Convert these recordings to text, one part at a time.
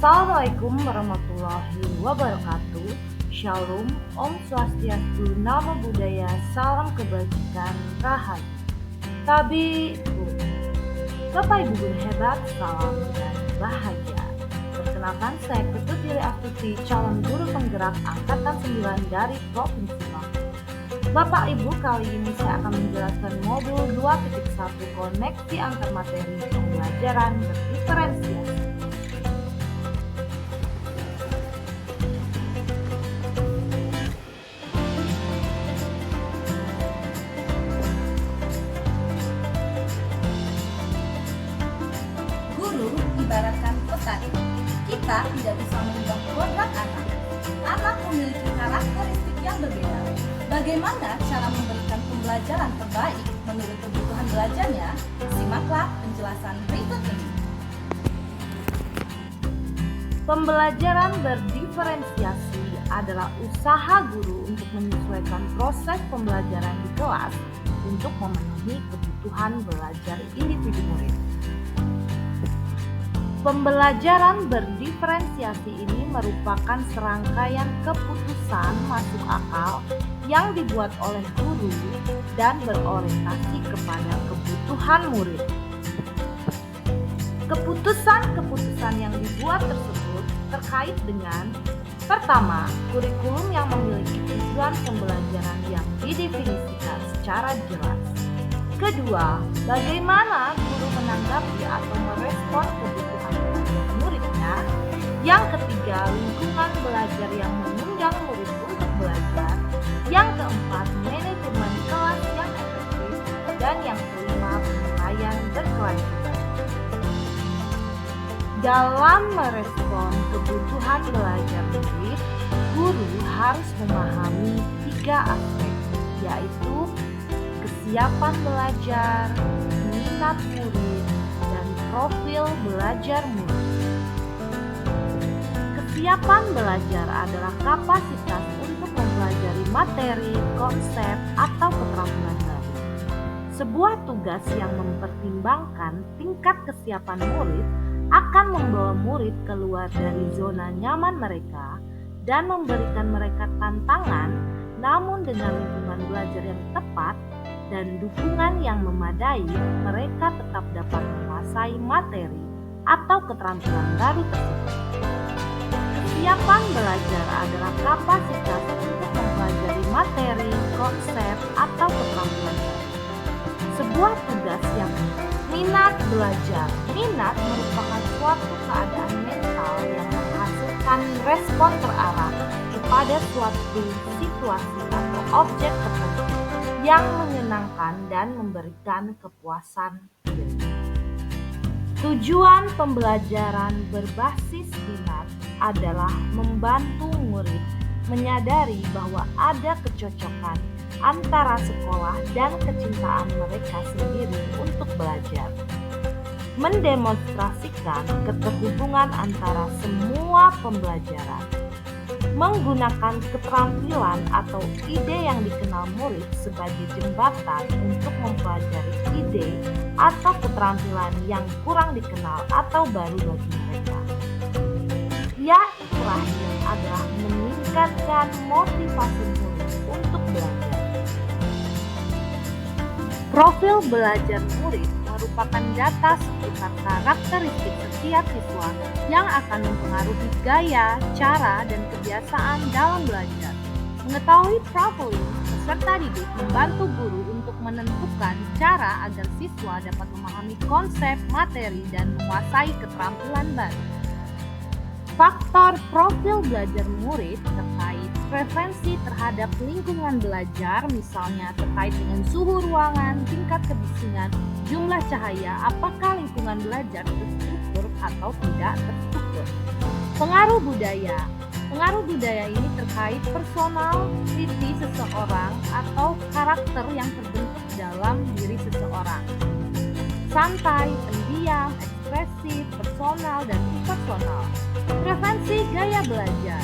Assalamualaikum warahmatullahi wabarakatuh. Shalom, Om Swastiastu, Namo Buddhaya, salam kebajikan, rahayu. Tabi Guru. Bapak Ibu guru hebat, salam dan bahagia. Perkenalkan, saya Ketut Yuli Astuti, calon guru penggerak Angkatan 9 dari Provinsi Lampung. Bapak Ibu, kali ini saya akan menjelaskan modul 2.1 koneksi antar materi pembelajaran berdiferensiasi. Ibaratkan petani, kita tidak bisa mengubah kodrat anak. Anak memiliki karakteristik yang berbeda. Bagaimana cara memberikan pembelajaran terbaik menurut kebutuhan belajarnya? Simaklah penjelasan berikut ini. Pembelajaran berdiferensiasi adalah usaha guru untuk menyesuaikan proses pembelajaran di kelas untuk memenuhi kebutuhan belajar individu murid. Pembelajaran berdiferensiasi ini merupakan serangkaian keputusan masuk akal yang dibuat oleh guru dan berorientasi kepada kebutuhan murid. Keputusan-keputusan yang dibuat tersebut terkait dengan: pertama, kurikulum yang memiliki tujuan pembelajaran yang didefinisikan secara jelas. Kedua, bagaimana guru menanggapi atau merespon kebutuhan belajar muridnya. Yang ketiga, lingkungan belajar yang menunjang murid untuk belajar. Yang keempat, manajemen kelas yang efektif. Dan yang kelima, penilaian berkelanjutan. Dalam merespon kebutuhan belajar murid, guru harus memahami 3 aspek, yaitu kesiapan belajar, minat murid, dan profil belajar murid. Kesiapan belajar adalah kapasitas untuk mempelajari materi, konsep, atau keterampilan baru. Sebuah tugas yang mempertimbangkan tingkat kesiapan murid akan membawa murid keluar dari zona nyaman mereka dan memberikan mereka tantangan, namun dengan lingkungan belajar yang tepat dan dukungan yang memadai, mereka tetap dapat menguasai materi atau keterampilan baru tersebut. Kesiapan belajar adalah kapasitas untuk mempelajari materi, konsep, atau keterampilan baru. Sebuah tugas yang minat belajar. Minat merupakan suatu keadaan mental yang menghasilkan respon terarah kepada suatu situasi atau objek tertentu yang menyenangkan dan memberikan kepuasan diri. Tujuan pembelajaran berbasis minat adalah membantu murid menyadari bahwa ada kecocokan antara sekolah dan kecintaan mereka sendiri untuk belajar. Mendemonstrasikan keterhubungan antara semua pembelajaran. Menggunakan keterampilan atau ide yang dikenal murid sebagai jembatan untuk mempelajari ide atau keterampilan yang kurang dikenal atau baru bagi mereka. Yang terakhir adalah meningkatkan motivasi murid untuk belajar. Profil belajar murid merupakan data seputar karakteristik setiap siswa yang akan mempengaruhi gaya, cara, dan kebiasaan dalam belajar. Mengetahui profiling peserta didik membantu guru untuk menentukan cara agar siswa dapat memahami konsep, materi, dan menguasai keterampilan baru. Faktor profil belajar murid terkait preferensi terhadap lingkungan belajar, misalnya terkait dengan suhu ruangan, tingkat kebisingan, jumlah cahaya, apakah lingkungan belajar terstruktur atau tidak terstruktur. Pengaruh budaya. Pengaruh budaya ini terkait personality seseorang atau karakter yang terbentuk dalam diri seseorang. Santai, pendiam, ekspresif, personal, dan impersonal. Preferensi gaya belajar.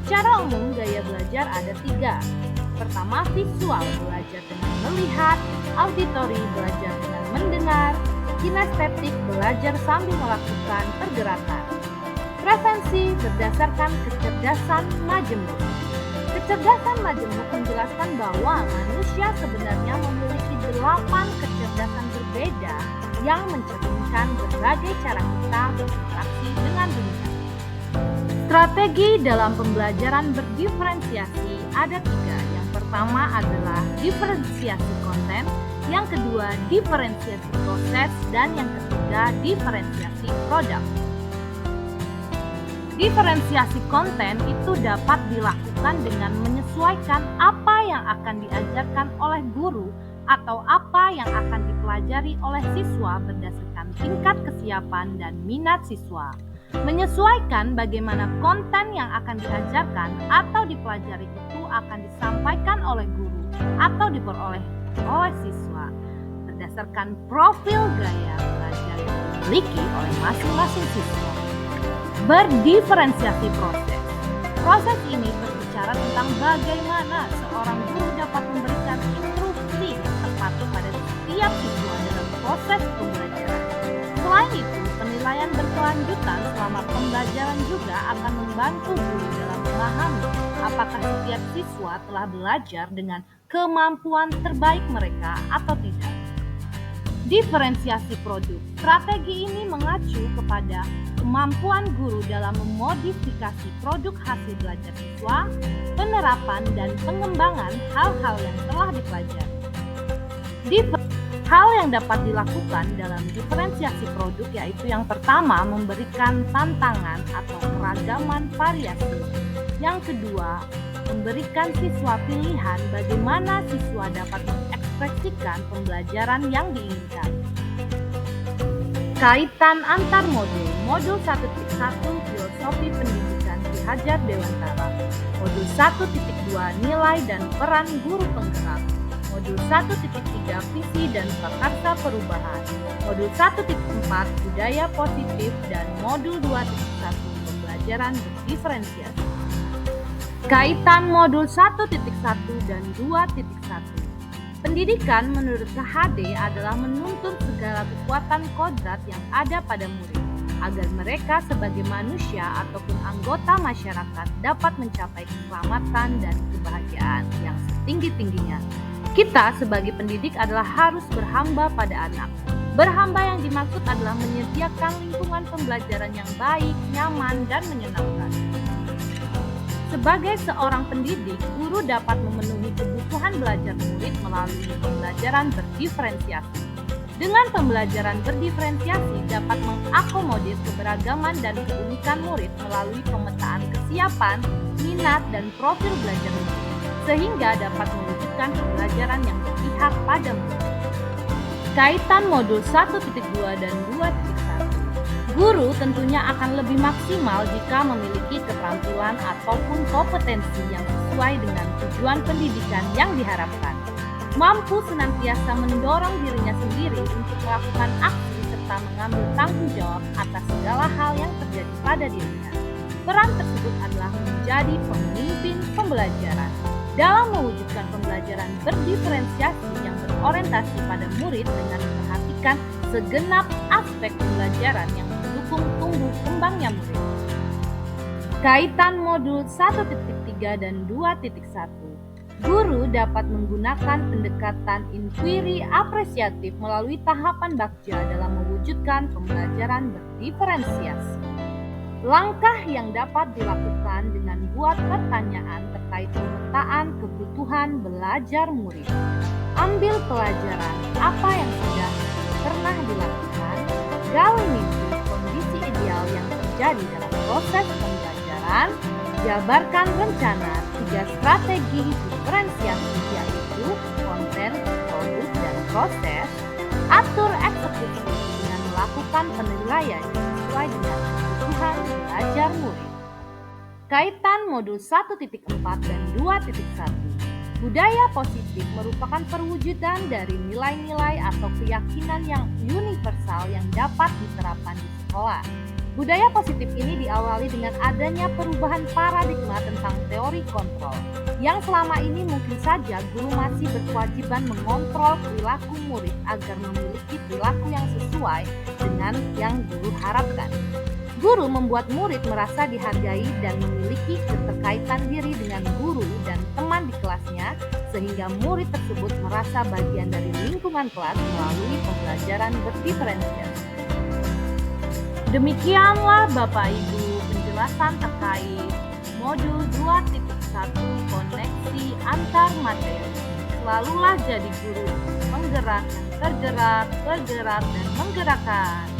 Secara umum gaya belajar ada 3. Pertama, visual, belajar dengan melihat. Auditory, belajar dengan mendengar. Kinestetik, belajar sambil melakukan pergerakan. Presensi berdasarkan kecerdasan majemuk. Kecerdasan majemuk menjelaskan bahwa manusia sebenarnya memiliki 8 kecerdasan berbeda yang mencerminkan berbagai cara kita berinteraksi dengan dunia. Strategi dalam pembelajaran berdiferensiasi ada 3. Yang pertama adalah diferensiasi konten, yang kedua diferensiasi proses, dan yang ketiga diferensiasi produk. Diferensiasi konten itu dapat dilakukan dengan menyesuaikan apa yang akan diajarkan oleh guru atau apa yang akan dipelajari oleh siswa berdasarkan tingkat kesiapan dan minat siswa. Menyesuaikan bagaimana konten yang akan diajarkan atau dipelajari itu akan disampaikan oleh guru atau diperoleh oleh siswa berdasarkan profil gaya belajar yang dimiliki oleh masing-masing siswa. Berdiferensiasi proses. Proses ini berbicara tentang bagaimana seorang guru dapat memberikan instruksi yang tepat kepada setiap siswa dalam proses pembelajaran. Selain itu, penilaian berkelanjutan selama pembelajaran juga akan membantu guru dalam memahami apakah setiap siswa telah belajar dengan kemampuan terbaik mereka atau tidak. Diferensiasi produk. Strategi ini mengacu kepada kemampuan guru dalam memodifikasi produk hasil belajar siswa, penerapan dan pengembangan hal-hal yang telah dipelajari. Hal yang dapat dilakukan dalam diferensiasi produk yaitu yang pertama, memberikan tantangan atau keragaman variasi. Yang kedua, memberikan siswa pilihan bagaimana siswa dapat mengekspresikan pembelajaran yang diinginkan. Kaitan antar modul. Modul 1.1 Filosofi Pendidikan Ki Hajar Dewantara. Modul 1.2 Nilai dan Peran Guru Penggerak. Modul 1.3 Visi dan Prakarsa Perubahan. Modul 1.4 Budaya Positif dan Modul 2.1 Pembelajaran Berdiferensiasi. Kaitan modul 1.1 dan 2.1. Pendidikan menurut KHD adalah menuntun segala kekuatan kodrat yang ada pada murid, agar mereka sebagai manusia ataupun anggota masyarakat dapat mencapai keselamatan dan kebahagiaan yang setinggi-tingginya. Kita sebagai pendidik adalah harus berhamba pada anak. Berhamba yang dimaksud adalah menyediakan lingkungan pembelajaran yang baik, nyaman, dan menyenangkan. Sebagai seorang pendidik, guru dapat memenuhi kebutuhan belajar murid melalui pembelajaran berdiferensiasi. Dengan pembelajaran berdiferensiasi dapat mengakomodir keberagaman dan keunikan murid melalui pemetaan kesiapan, minat, dan profil belajar murid, sehingga dapat mewujudkan pembelajaran yang berpihak pada murid. Kaitan modul 1.2 dan 2.1. Guru tentunya akan lebih maksimal jika memiliki keterampilan ataupun kompetensi yang sesuai dengan tujuan pendidikan yang diharapkan. Mampu senantiasa mendorong dirinya sendiri untuk melakukan aksi serta mengambil tanggung jawab atas segala hal yang terjadi pada dirinya. Peran tersebut adalah menjadi pemimpin pembelajaran. Dalam mewujudkan pembelajaran berdiferensiasi yang berorientasi pada murid dengan memperhatikan segenap aspek pembelajaran yang mendukung tumbuh kembangnya murid. Kaitan modul 1.3 dan 2.1. Guru dapat menggunakan pendekatan inquiry apresiatif melalui tahapan bakja dalam mewujudkan pembelajaran berdiferensiasi. Langkah yang dapat dilakukan dengan buat pertanyaan terkait pemetaan kebutuhan belajar murid. Ambil pelajaran apa yang sudah pernah dilakukan, gali mimpi kondisi ideal yang terjadi dalam proses pembelajaran, jabarkan rencana 3 strategi diferensiasi yaitu konten, produk, dan proses, atur eksekusi dengan melakukan penilaian sesuai dengan kebutuhan belajar murid. Kaitan modul 1.4 dan 2.1. Budaya positif merupakan perwujudan dari nilai-nilai atau keyakinan yang universal yang dapat diterapkan di sekolah. Budaya positif ini diawali dengan adanya perubahan paradigma tentang teori kontrol, yang selama ini mungkin saja guru masih berkewajiban mengontrol perilaku murid agar memiliki perilaku yang sesuai dengan yang guru harapkan. Guru membuat murid merasa dihargai dan memiliki keterkaitan diri dengan guru dan teman di kelasnya, sehingga murid tersebut merasa bagian dari lingkungan kelas melalui pembelajaran berdiferensiasi. Demikianlah Bapak Ibu penjelasan terkait modul 2.1 koneksi antar materi. Selalulah jadi guru, menggerakkan, tergerak, bergerak, dan menggerakkan.